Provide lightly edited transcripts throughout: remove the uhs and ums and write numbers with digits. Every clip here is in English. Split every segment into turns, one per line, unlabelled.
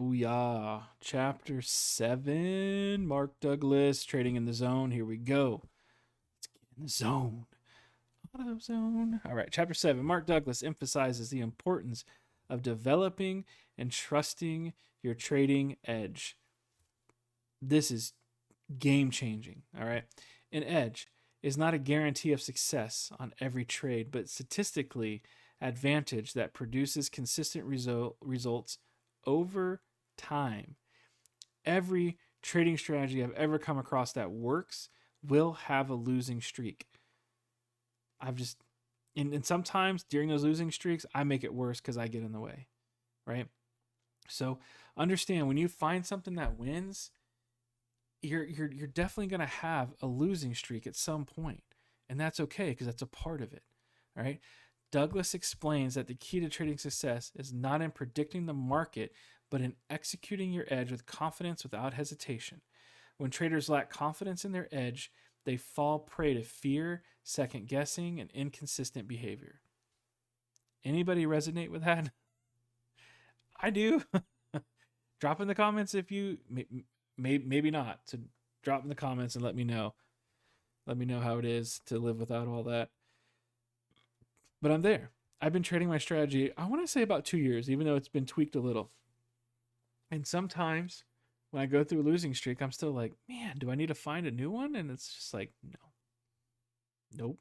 Booyah. Chapter 7. Mark Douglas, Trading in the Zone. Here we go. Let's get in the zone. Auto zone. All right. Chapter 7. Mark Douglas emphasizes the importance of developing and trusting your trading edge. This is game changing. All right. An edge is not a guarantee of success on every trade, but statistically advantage that produces consistent results over time. Every trading strategy I've ever come across that works will have a losing streak. I've just, and sometimes during those losing streaks, I make it worse because I get in the way, right? So understand when you find something that wins, you're definitely going to have a losing streak at some point, and that's okay because that's a part of it. All right. Douglas explains that the key to trading success is not in predicting the market, but in executing your edge with confidence without hesitation. When traders lack confidence in their edge, they fall prey to fear, second guessing, and inconsistent behavior. Anybody resonate with that? I do. Drop in the comments if you maybe not. So drop in the comments and let me know. Let me know how it is to live without all that. But I'm there. I've been trading my strategy, I want to say about 2 years, even though it's been tweaked a little. And sometimes when I go through a losing streak, I'm still like, man, do I need to find a new one? And it's just like, no, nope.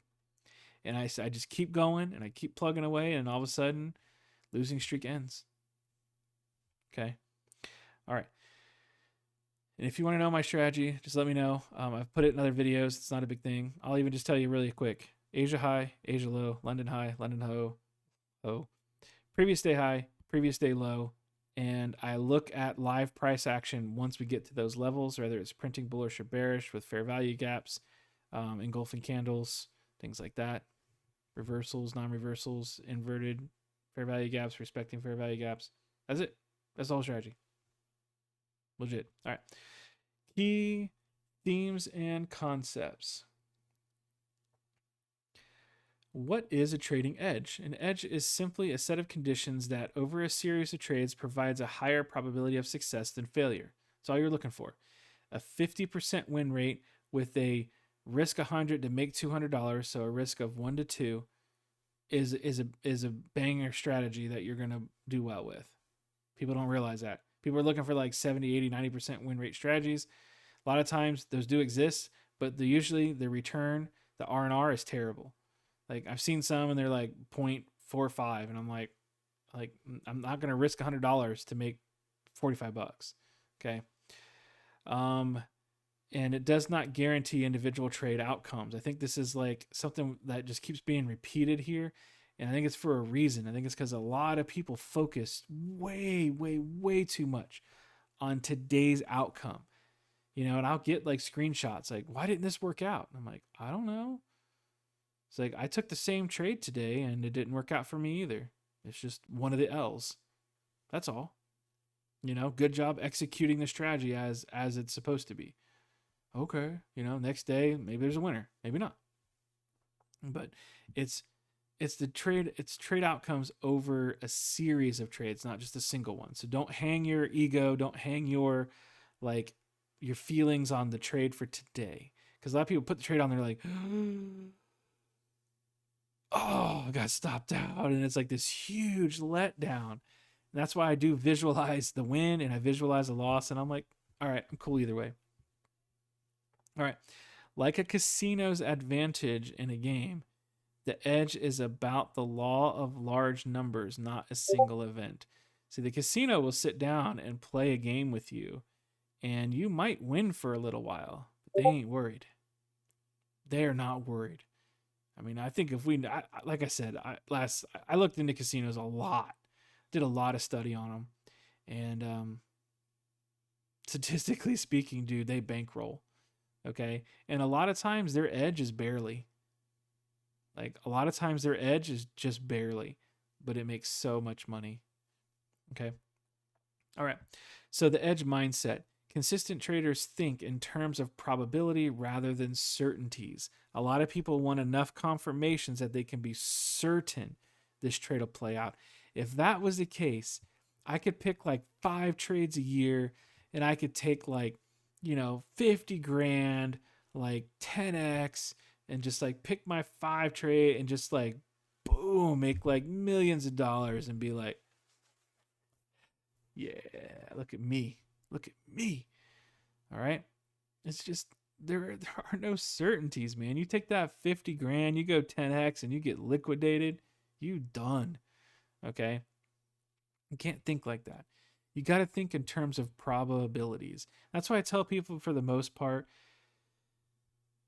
And I just keep going and I keep plugging away. And all of a sudden, losing streak ends. Okay. All right. And if you want to know my strategy, just let me know. I've put it in other videos. It's not a big thing. I'll even just tell you really quick. Asia high, Asia low, London high, London low. Previous day high, previous day low. And I look at live price action once we get to those levels, whether it's printing bullish or bearish with fair value gaps, engulfing candles, things like that. Reversals, non-reversals, inverted fair value gaps, respecting fair value gaps. That's it. That's the whole strategy. Legit. All right. Key themes and concepts. What is a trading edge? An edge is simply a set of conditions that, over a series of trades, provides a higher probability of success than failure. That's all you're looking for. A 50% win rate with a risk 100 to make $200, so a risk of 1 to 2, is a banger strategy that you're going to do well with. People don't realize that. People are looking for like 70, 80, 90% win rate strategies. A lot of times those do exist, but usually the return, the R&R is terrible. Like I've seen some and they're like 0.45 and I'm like I'm not going to risk $100 to make $45. Okay. And it does not guarantee individual trade outcomes. I think this is like something that just keeps being repeated here. And I think it's for a reason. I think it's because a lot of people focus way too much on today's outcome. And I'll get like screenshots like, why didn't this work out? And I'm like, I don't know. It's like, I took the same trade today and it didn't work out for me either. It's just one of the L's. That's all. Good job executing the strategy as it's supposed to be. Okay. Next day, maybe there's a winner, maybe not. But it's trade outcomes over a series of trades, not just a single one. So don't hang your ego, don't hang your feelings on the trade for today. Because a lot of people put the trade on there like, oh, I got stopped out. And it's like this huge letdown. And that's why I do visualize the win and I visualize the loss. And I'm like, all right, I'm cool either way. All right. Like a casino's advantage in a game, the edge is about the law of large numbers, not a single event. See, the casino will sit down and play a game with you, and you might win for a little while, but they ain't worried. They're not worried. I mean, I think if like I said, I looked into casinos a lot, did a lot of study on them, and statistically speaking, dude, they bankroll. Okay, and a lot of times their edge is barely. Like a lot of times their edge is just barely, but it makes so much money. Okay. All right. So the edge mindset. Consistent traders think in terms of probability rather than certainties. A lot of people want enough confirmations that they can be certain this trade will play out. If that was the case, I could pick like 5 trades a year and I could take like, 50 grand, like 10x, and just like pick my 5 trade and just like, boom, make like millions of dollars and be like, yeah, look at me. Look at me. All right. It's just, there are no certainties, man. You take that 50 grand, you go 10x and you get liquidated, you done. Okay. You can't think like that. You got to think in terms of probabilities. That's why I tell people, for the most part,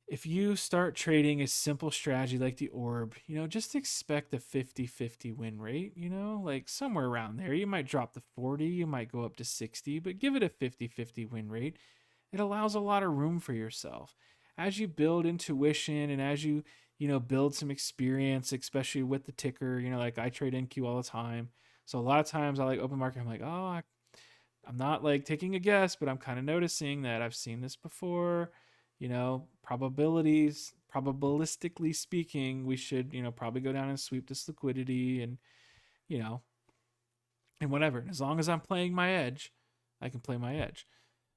if you start trading a simple strategy like the orb, just expect a 50-50 win rate, like somewhere around there. You might drop to 40, you might go up to 60, but give it a 50-50 win rate. It allows a lot of room for yourself. As you build intuition and as you, build some experience, especially with the ticker, like I trade NQ all the time. So a lot of times I like open market, I'm like, oh, I'm not like taking a guess, but I'm kind of noticing that I've seen this before. Probabilistically speaking, we should, probably go down and sweep this liquidity and, you know, and whatever. And as long as I'm playing my edge, I can play my edge,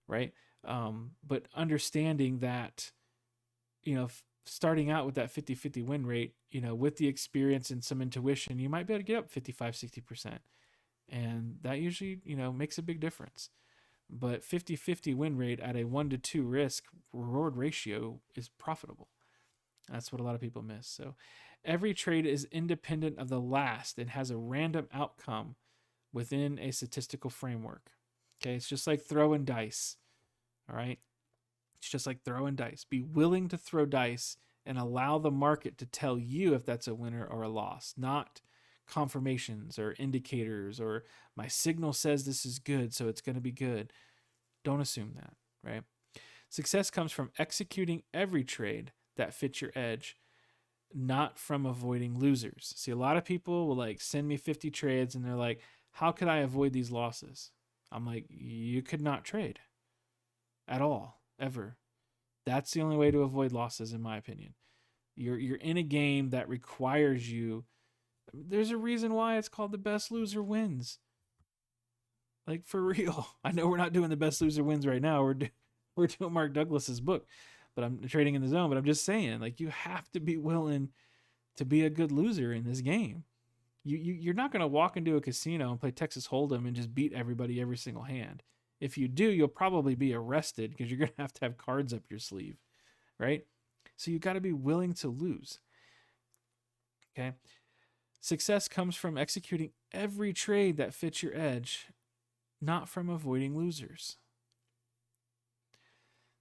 right? But understanding that, starting out with that 50-50 win rate, with the experience and some intuition, you might be able to get up 55-60%. And that usually, makes a big difference. But 50-50 win rate at a 1-to-2 risk reward ratio is profitable. That's what a lot of people miss. So every trade is independent of the last and has a random outcome within a statistical framework. Okay, it's just like throwing dice. All right, it's just like throwing dice. Be willing to throw dice and allow the market to tell you if that's a winner or a loss, not confirmations or indicators or my signal says this is good, so it's going to be good. Don't assume that, right? Success comes from executing every trade that fits your edge, not from avoiding losers. See, a lot of people will like send me 50 trades and they're like, how could I avoid these losses? I'm like, you could not trade at all, ever. That's the only way to avoid losses, in my opinion. You're in a game that requires you. There's a reason why it's called the best loser wins. Like, for real. I know we're not doing the best loser wins right now. We're doing Mark Douglas's book, but I'm trading in the zone. But I'm just saying, like, you have to be willing to be a good loser in this game. You're not going to walk into a casino and play Texas Hold'em and just beat everybody every single hand. If you do, you'll probably be arrested because you're going to have cards up your sleeve, right? So you got to be willing to lose. Okay. Success comes from executing every trade that fits your edge, not from avoiding losers.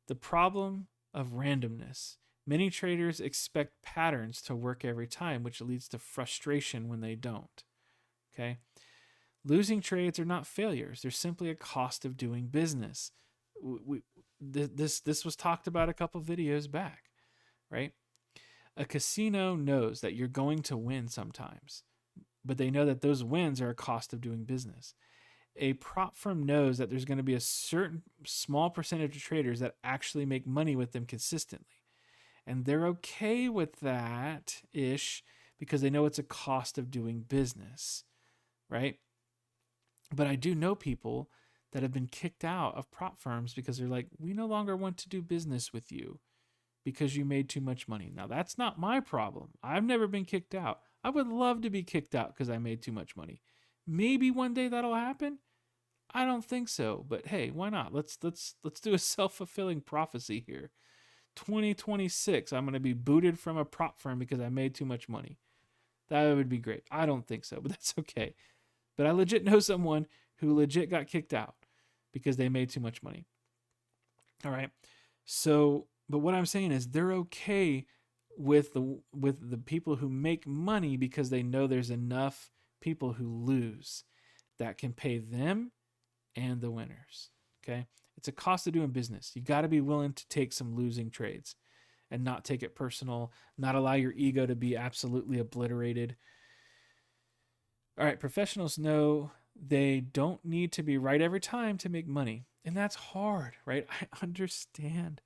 The problem of randomness. Many traders expect patterns to work every time, which leads to frustration when they don't. Okay? Losing trades are not failures. They're simply a cost of doing business. This was talked about a couple videos back, right? A casino knows that you're going to win sometimes, but they know that those wins are a cost of doing business. A prop firm knows that there's going to be a certain small percentage of traders that actually make money with them consistently. And they're okay with that-ish because they know it's a cost of doing business, right? But I do know people that have been kicked out of prop firms because they're like, we no longer want to do business with you because you made too much money. Now, that's not my problem. I've never been kicked out. I would love to be kicked out because I made too much money. Maybe one day that'll happen. I don't think so, but hey, why not? Let's do a self-fulfilling prophecy here. 2026, I'm going to be booted from a prop firm because I made too much money. That would be great. I don't think so, but that's okay. But I legit know someone who legit got kicked out because they made too much money. All right. So, but what I'm saying is they're okay with the people who make money because they know there's enough people who lose that can pay them and the winners. Okay? It's a cost of doing business. You got to be willing to take some losing trades and not take it personal, not allow your ego to be absolutely obliterated. All right, professionals know they don't need to be right every time to make money. And that's hard, right? I understand.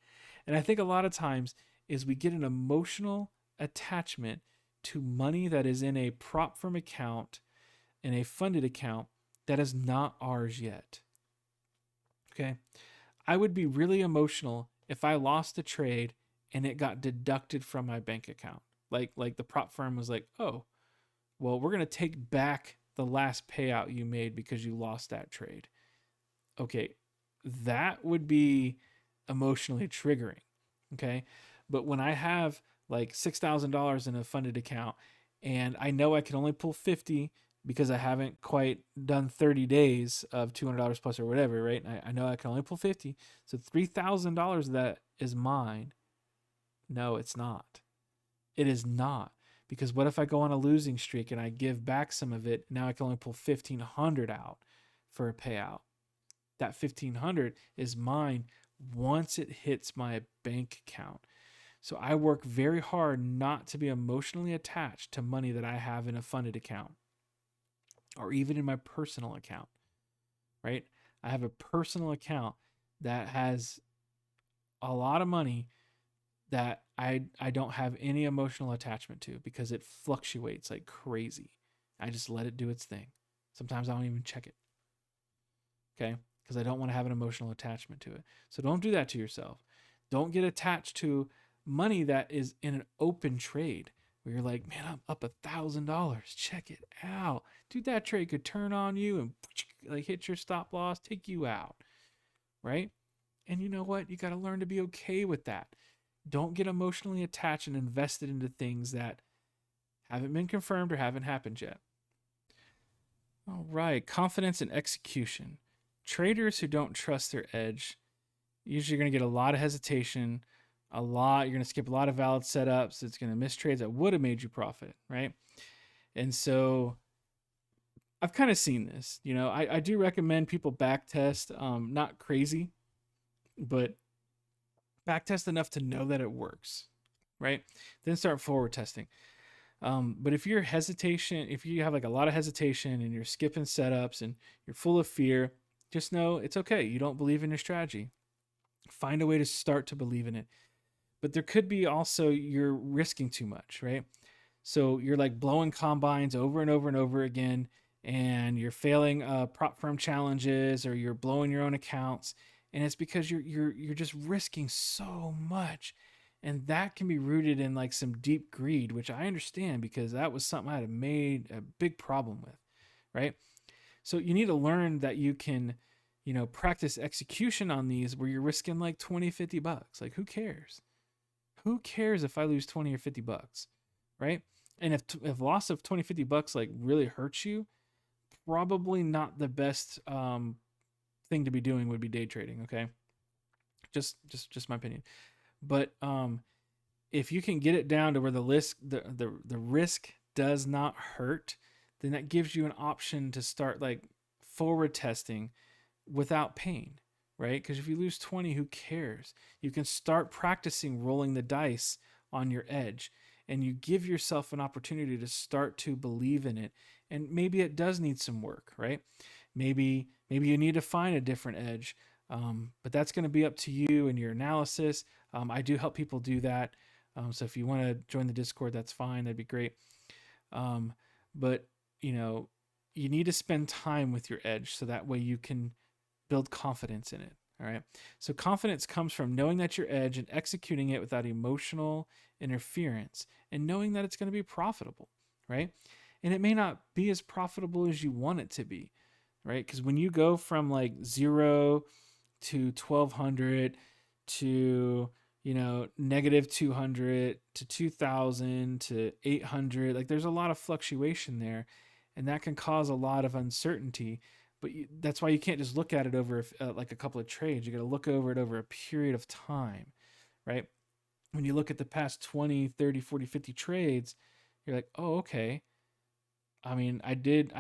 And I think a lot of times is we get an emotional attachment to money that is in a prop firm account, in a funded account, that is not ours yet. Okay. I would be really emotional if I lost a trade and it got deducted from my bank account. Like the prop firm was like, "Oh, well, we're going to take back the last payout you made because you lost that trade." Okay. That would be emotionally triggering. Okay. But when I have like $6,000 in a funded account and I know I can only pull 50 because I haven't quite done 30 days of $200 plus or whatever, right? I know I can only pull 50. So $3,000 of that is mine. No, it's not. It is not. Because what if I go on a losing streak and I give back some of it? Now I can only pull 1,500 out for a payout. That 1,500 is mine once it hits my bank account. So I work very hard not to be emotionally attached to money that I have in a funded account or even in my personal account, right? I have a personal account that has a lot of money that I don't have any emotional attachment to because it fluctuates like crazy. I just let it do its thing. Sometimes I don't even check it. Okay? Because I don't want to have an emotional attachment to it. So don't do that to yourself. Don't get attached to money that is in an open trade where you're like, man, I'm up $1,000. Check it out. Dude, that trade could turn on you and like hit your stop loss, take you out. Right? And you know what? You got to learn to be okay with that. Don't get emotionally attached and invested into things that haven't been confirmed or haven't happened yet. All right, confidence and execution. Traders who don't trust their edge usually going to get a lot of hesitation, you're going to skip a lot of valid setups. It's going to miss trades that would have made you profit, right? And so I've kind of seen this. I do recommend people back test, not crazy, but back test enough to know that it works, right? Then start forward testing. But if if you have like a lot of hesitation and you're skipping setups and you're full of fear, just know it's okay. You don't believe in your strategy. Find a way to start to believe in it. But there could be also you're risking too much, right? So you're like blowing combines over and over and over again, and you're failing prop firm challenges, or you're blowing your own accounts, and it's because you're just risking so much, and that can be rooted in like some deep greed, which I understand because that was something I had made a big problem with, right? So you need to learn that you can, practice execution on these where you're risking like 20, $50. Like, who cares? Who cares if I lose 20 or $50, right? And if loss of 20, $50 like really hurts you, probably not the best thing to be doing would be day trading. Okay, just my opinion. But if you can get it down to where the risk does not hurt, then that gives you an option to start like forward testing without pain, right? Because if you lose 20, who cares? You can start practicing rolling the dice on your edge, and you give yourself an opportunity to start to believe in it. And maybe it does need some work, right? Maybe you need to find a different edge, but that's going to be up to you and your analysis. I do help people do that. So if you want to join the Discord, that's fine. That'd be great. But you need to spend time with your edge so that way you can build confidence in it. All right. So confidence comes from knowing that your edge and executing it without emotional interference and knowing that it's going to be profitable, right? And it may not be as profitable as you want it to be, right? Because when you go from like 0 to 1,200 to negative 200 to 2,000 to 800, like there's a lot of fluctuation there, and that can cause a lot of uncertainty. But that's why you can't just look at it over like a couple of trades. You got to look over it over a period of time, right? When you look at the past 20, 30, 40, 50 trades, you're like, oh, okay. I mean, I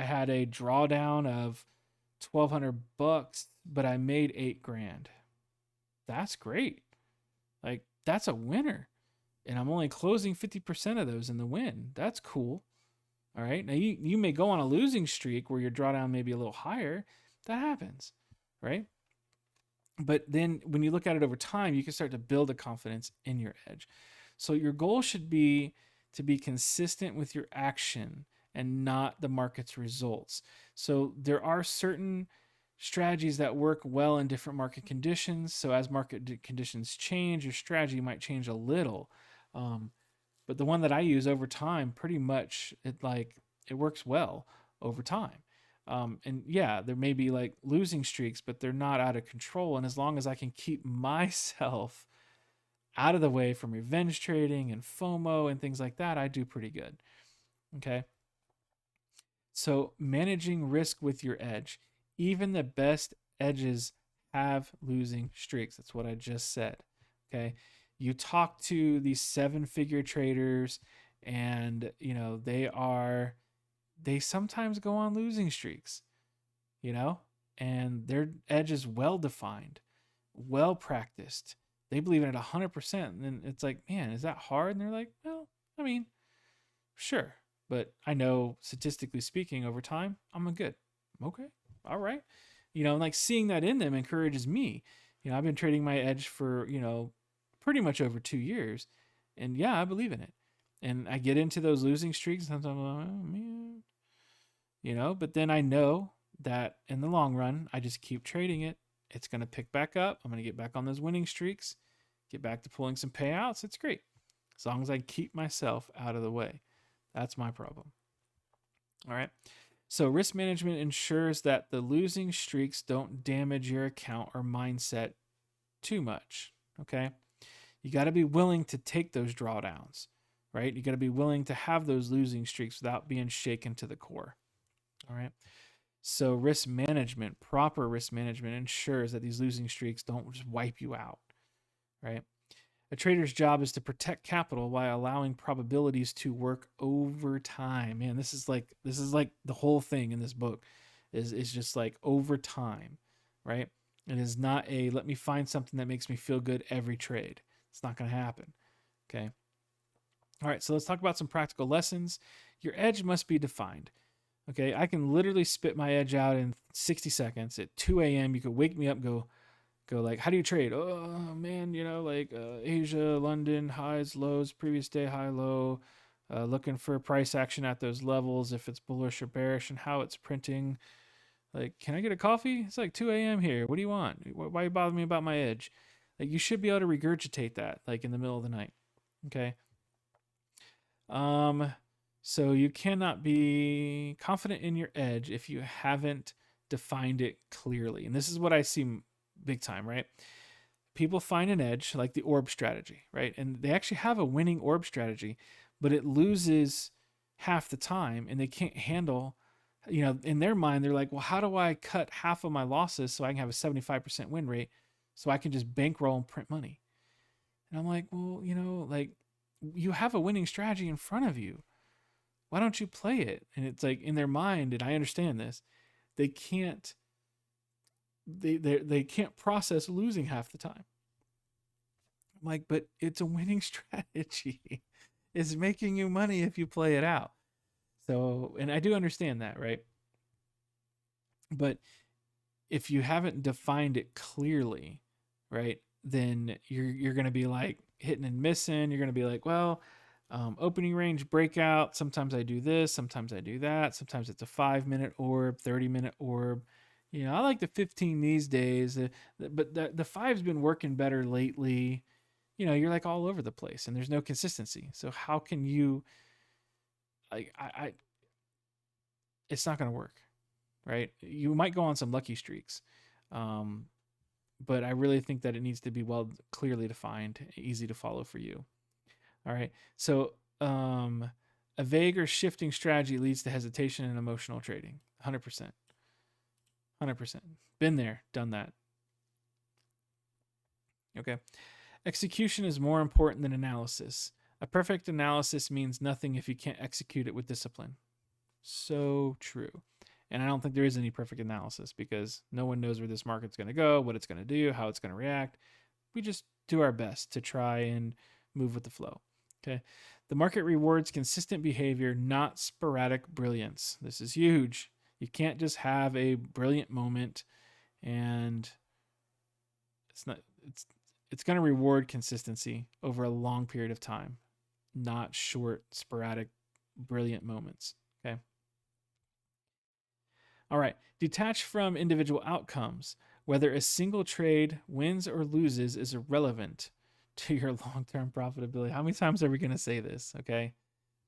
had a drawdown of $1,200, but I made $8,000. That's great. Like, that's a winner. And I'm only closing 50% of those in the win. That's cool. All right. Now you may go on a losing streak where your drawdown may be a little higher. That happens, right? But then when you look at it over time, you can start to build a confidence in your edge. So your goal should be to be consistent with your action and not the market's results. So there are certain strategies that work well in different market conditions. So as market conditions change, your strategy might change a little. Um, but the one that I use over time, pretty much it works well over time. And yeah, there may be like losing streaks, but they're not out of control. And as long as I can keep myself out of the way from revenge trading and FOMO and things like that, I do pretty good. Okay. So managing risk with your edge, even the best edges have losing streaks. That's what I just said. Okay. You talk to these 7-figure traders and they sometimes go on losing streaks, you know, and their edge is well defined, well practiced. They believe in it 100%. And then it's like, man, is that hard? And they're like, well, I mean, sure. But I know statistically speaking, over time, I'm good. Okay. All right. Like seeing that in them encourages me. I've been trading my edge for, pretty much over 2 years. And yeah, I believe in it. And I get into those losing streaks. Sometimes I'm like, oh, man. But then I know that in the long run, I just keep trading it. It's going to pick back up. I'm going to get back on those winning streaks, get back to pulling some payouts. It's great. As long as I keep myself out of the way. That's my problem. All right. So risk management ensures that the losing streaks don't damage your account or mindset too much. Okay. You got to be willing to take those drawdowns, right? You got to be willing to have those losing streaks without being shaken to the core. All right. So risk management, proper risk management ensures that these losing streaks don't just wipe you out, right? A trader's job is to protect capital while allowing probabilities to work over time. Man, this is like the whole thing in this book is just like over time, right? It is not a let me find something that makes me feel good every trade. It's not going to happen. Okay. All right, so let's talk about some practical lessons. Your edge must be defined. Okay, I can literally spit my edge out in 60 seconds at 2 a.m. You could wake me up, go like, how do you trade? Oh man, Asia, London, highs, lows, previous day high, low, looking for price action at those levels, if it's bullish or bearish, and how it's printing. Like, can I get a coffee? It's like 2 a.m. here. What do you want? Why you bother me about my edge? Like, you should be able to regurgitate that, like in the middle of the night. Okay. So you cannot be confident in your edge if you haven't defined it clearly. And this is what I see big time, right? People find an edge like the orb strategy, right? And they actually have a winning orb strategy, but it loses half the time and they can't handle, in their mind, they're like, well, how do I cut half of my losses so I can have a 75% win rate so I can just bankroll and print money? And I'm like, well, you have a winning strategy in front of you. Why don't you play it? And it's like in their mind, and I understand this, they can't they can't process losing half the time. I'm like, but it's a winning strategy. It's making you money if you play it out. So, and I do understand that, right? But if you haven't defined it clearly, right, then you're going to be like hitting and missing. You're going to be like, well, opening range breakout. Sometimes I do this. Sometimes I do that. Sometimes it's a 5-minute orb, 30-minute orb. I like the 15 these days, but the 5's been working better lately. You're like all over the place, and there's no consistency. So how can you? Like, it's not going to work, right? You might go on some lucky streaks, but I really think that it needs to be well clearly defined, easy to follow for you. All right. So a vague or shifting strategy leads to hesitation and emotional trading. 100%. 100%. Been there, done that. Okay. Execution is more important than analysis. A perfect analysis means nothing if you can't execute it with discipline. So true. And I don't think there is any perfect analysis because no one knows where this market's going to go, what it's going to do, how it's going to react. We just do our best to try and move with the flow. Okay. The market rewards consistent behavior, not sporadic brilliance. This is huge. You can't just have a brilliant moment and it's going to reward consistency over a long period of time, not short, sporadic, brilliant moments. Okay. All right. Detached from individual outcomes, whether a single trade wins or loses is irrelevant to your long term profitability. How many times are we going to say this? Okay.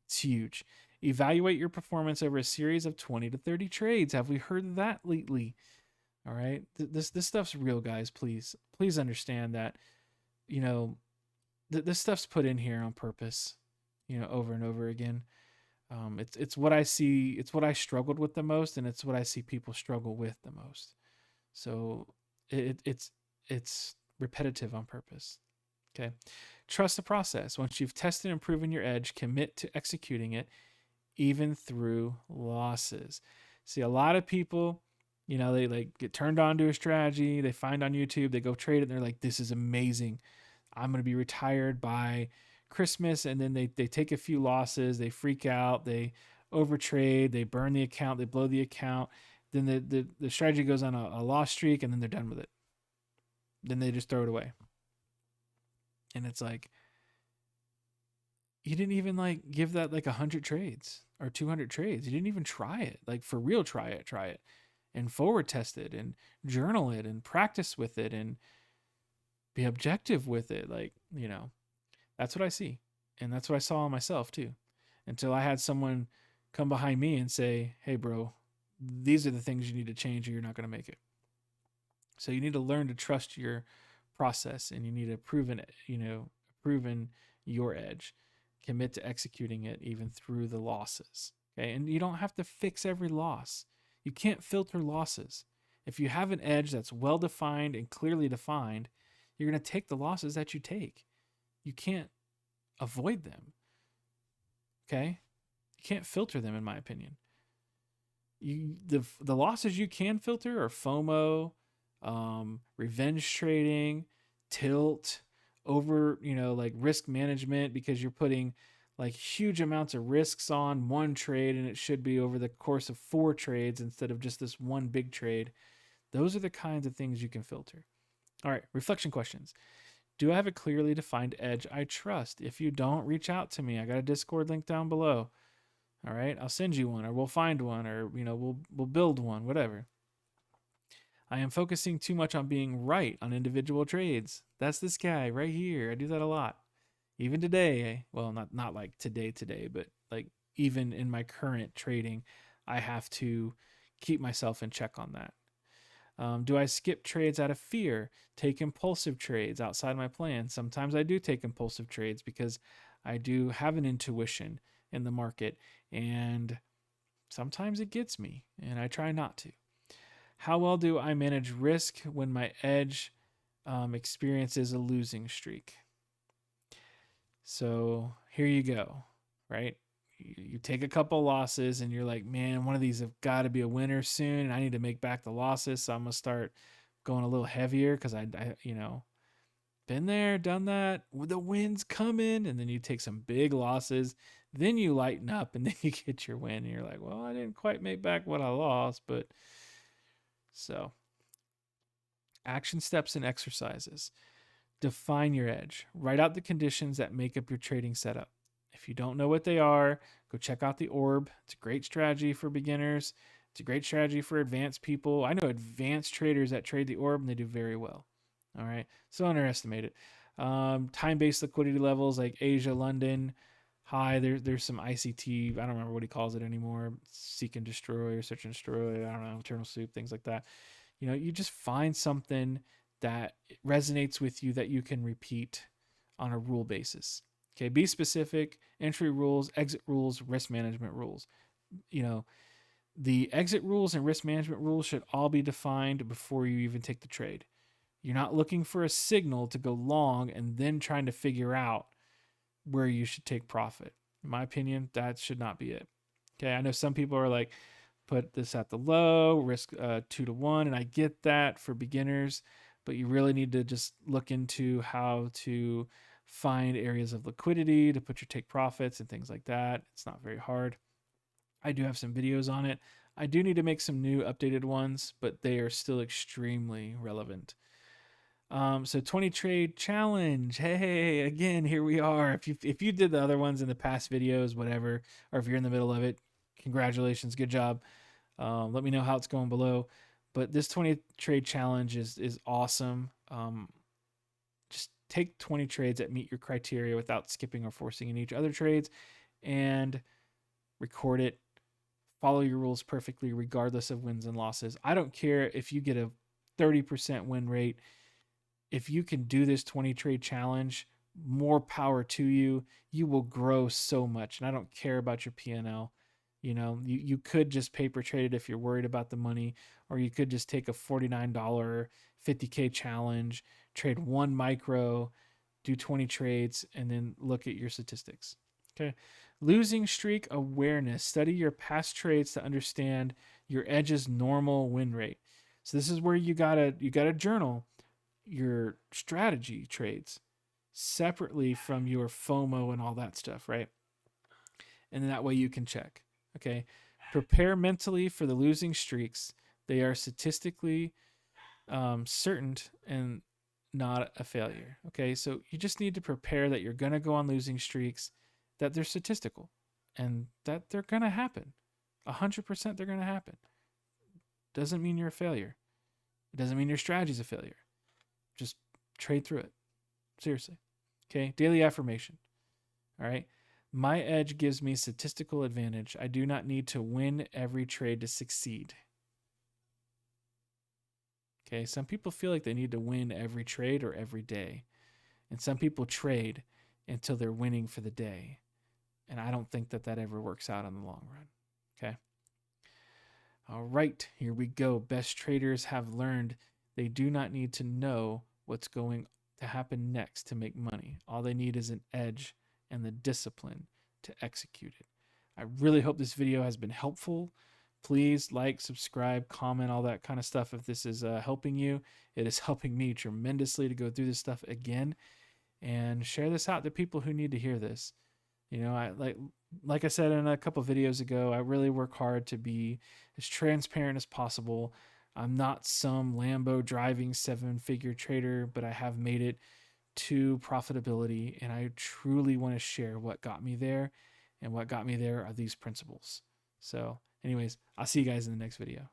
It's huge. Evaluate your performance over a series of 20 to 30 trades. Have we heard that lately? All right. This stuff's real, guys. Please understand that, you know, this stuff's put in here on purpose, over and over again. It's what I see. It's what I struggled with the most, and it's what I see people struggle with the most. So it's repetitive on purpose. Okay. Trust the process. Once you've tested and proven your edge, commit to executing it, even through losses. See, a lot of people, they like get turned on to a strategy. They find on YouTube, they go trade it, and they're like, "This is amazing. I'm going to be retired by Christmas." And then they take a few losses, they freak out, they overtrade, they burn the account, they blow the account. Then the strategy goes on a loss streak, and then they're done with it. Then they just throw it away. And it's like, you didn't even like give that like 100 trades or 200 trades. You didn't even try it. Like for real, try it and forward test it and journal it and practice with it and be objective with it. Like, that's what I see. And that's what I saw on myself too. Until I had someone come behind me and say, "Hey, bro, these are the things you need to change or you're not going to make it." So you need to learn to trust your process, and you need to proven your edge. Commit to executing it even through the losses. Okay. And you don't have to fix every loss. You can't filter losses. If you have an edge that's well defined and clearly defined, you're going to take the losses that you take. You can't avoid them. Okay. You can't filter them, in my opinion. The losses you can filter are FOMO, revenge trading, tilt, over, like risk management, because you're putting like huge amounts of risks on one trade and it should be over the course of 4 trades instead of just this one big trade. Those are the kinds of things you can filter. All right, reflection questions. Do I have a clearly defined edge I trust? If you don't, reach out to me. I got a Discord link down below. All right, I'll send you one, or we'll find one, or we'll build one, whatever. I am focusing too much on being right on individual trades. That's this guy right here. I do that a lot. Even today, well, not like today, but like even in my current trading, I have to keep myself in check on that. Do I skip trades out of fear? Take impulsive trades outside my plan? Sometimes I do take impulsive trades because I do have an intuition in the market, and sometimes it gets me, and I try not to. How well do I manage risk when my edge experiences a losing streak? So here you go, right? You take a couple losses and you're like, man, one of these have got to be a winner soon, and I need to make back the losses. So I'm gonna start going a little heavier because I been there, done that. The wind's coming, and then you take some big losses. Then you lighten up, and then you get your win, and you're like, well, I didn't quite make back what I lost, but so action steps and exercises. Define your edge. Write out the conditions that make up your trading setup. If you don't know what they are, go check out the orb. It's a great strategy for beginners. It's a great strategy for advanced people. I know advanced traders that trade the orb and they do very well. All right. So underestimate it. Time-based liquidity levels like Asia, London, high. There's some ICT. I don't remember what he calls it anymore. Seek and destroy or search and destroy. I don't know. Eternal soup, things like that. You just find something that resonates with you that you can repeat on a rule basis. Okay, be specific. Entry rules, exit rules, risk management rules. The exit rules and risk management rules should all be defined before you even take the trade. You're not looking for a signal to go long and then trying to figure out where you should take profit. In my opinion, that should not be it. Okay, I know some people are like, put this at the low, risk 2 to 1, and I get that for beginners, but you really need to just look into how to find areas of liquidity to put your take profits and things like that. It's not very hard. I do have some videos on it. I do need to make some new updated ones, but they are still extremely relevant. So 20 trade challenge. Hey, again, here we are. If you did the other ones in the past videos, whatever, or if you're in the middle of it, Congratulations, good job. Let me know how it's going below. But this 20 trade challenge is awesome. Just take 20 trades that meet your criteria without skipping or forcing any other trades, and record it. Follow your rules perfectly, regardless of wins and losses. I don't care if you get a 30% win rate. If you can do this 20 trade challenge, more power to you. You will grow so much. And I don't care about your P&L. You could just paper trade it if you're worried about the money, or you could just take a $49 50K challenge, trade one micro, do 20 trades, and then look at your statistics. Okay. Losing streak awareness. Study your past trades to understand your edge's normal win rate. So this is where you gotta journal your strategy trades separately from your FOMO and all that stuff, right? And then that way you can check. Okay. Prepare mentally for the losing streaks. They are statistically certain and not a failure. Okay. So you just need to prepare that you're going to go on losing streaks, that they're statistical, and that they're going to happen. 100% they're going to happen. Doesn't mean you're a failure. It doesn't mean your strategy's a failure. Just trade through it. Seriously. Okay. Daily affirmation. All right. My edge gives me statistical advantage. I do not need to win every trade to succeed. Okay. Some people feel like they need to win every trade or every day. And some people trade until they're winning for the day. And I don't think that ever works out in the long run. Okay. All right. Here we go. Best traders have learned they do not need to know what's going to happen next to make money. All they need is an edge and the discipline to execute it. I really hope this video has been helpful. Please like, subscribe, comment, all that kind of stuff if this is helping you. It is helping me tremendously to go through this stuff again, and share this out to people who need to hear this. I like I said in a couple videos ago, I really work hard to be as transparent as possible. I'm not some Lambo driving 7-figure trader, but I have made it to profitability, and I truly want to share what got me there, and what got me there are these principles. So anyways, I'll see you guys in the next video.